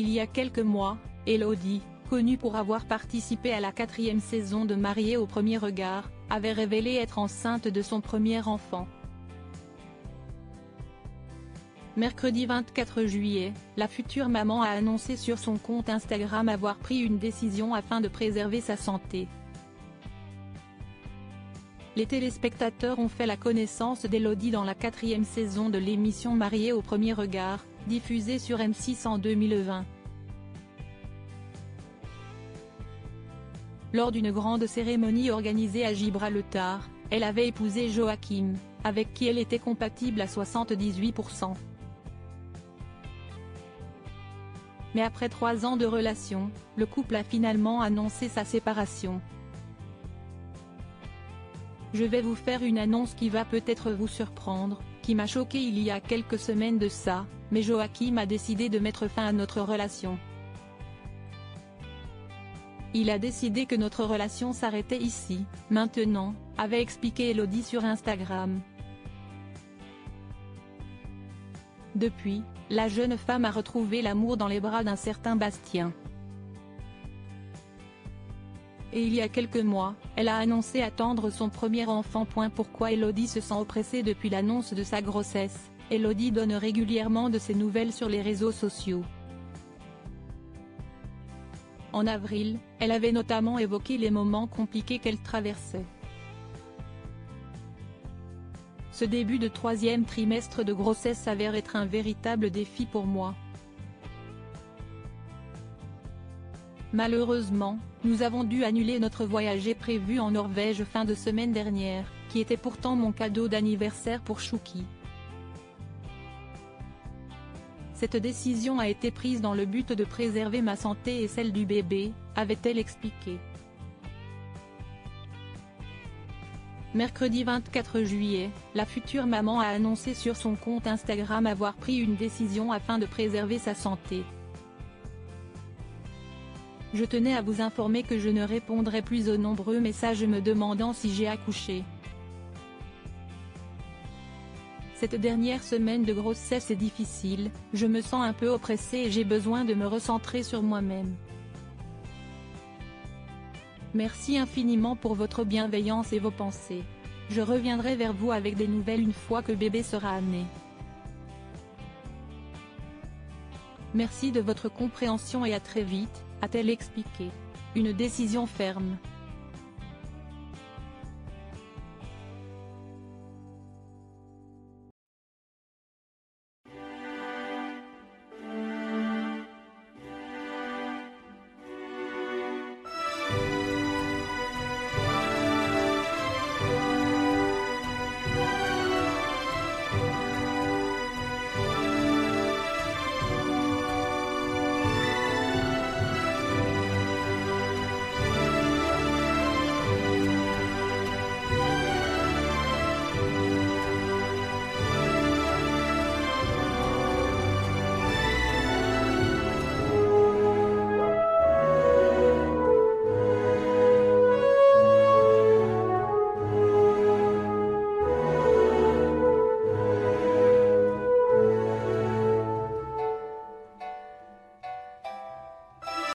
Il y a quelques mois, Elodie, connue pour avoir participé à la 4e saison de Mariée au premier regard, avait révélé être enceinte de son premier enfant. Mercredi 24 juillet, la future maman a annoncé sur son compte Instagram avoir pris une décision afin de préserver sa santé. Les téléspectateurs ont fait la connaissance d'Elodie dans la 4e saison de l'émission Mariée au premier regard, diffusée sur M6 en 2020. Lors d'une grande cérémonie organisée à Gibraltar, elle avait épousé Joachim, avec qui elle était compatible à 78%. Mais après 3 ans de relation, le couple a finalement annoncé sa séparation. Je vais vous faire une annonce qui va peut-être vous surprendre, qui m'a choqué il y a quelques semaines de ça, mais Joachim a décidé de mettre fin à notre relation. Il a décidé que notre relation s'arrêtait ici, maintenant, avait expliqué Elodie sur Instagram. Depuis, la jeune femme a retrouvé l'amour dans les bras d'un certain Bastien. Et il y a quelques mois, elle a annoncé attendre son premier enfant. Pourquoi Elodie se sent oppressée depuis l'annonce de sa grossesse? Elodie donne régulièrement de ses nouvelles sur les réseaux sociaux. En avril, elle avait notamment évoqué les moments compliqués qu'elle traversait. Ce début de 3e trimestre de grossesse s'avère être un véritable défi pour moi. Malheureusement, nous avons dû annuler notre voyage prévu en Norvège fin de semaine dernière, qui était pourtant mon cadeau d'anniversaire pour Chouki. Cette décision a été prise dans le but de préserver ma santé et celle du bébé, avait-elle expliqué. Mercredi 24 juillet, la future maman a annoncé sur son compte Instagram avoir pris une décision afin de préserver sa santé. Je tenais à vous informer que je ne répondrai plus aux nombreux messages me demandant si j'ai accouché. Cette dernière semaine de grossesse est difficile, je me sens un peu oppressée et j'ai besoin de me recentrer sur moi-même. Merci infiniment pour votre bienveillance et vos pensées. Je reviendrai vers vous avec des nouvelles une fois que bébé sera né. Merci de votre compréhension et à très vite, a-t-elle expliqué. Une décision ferme.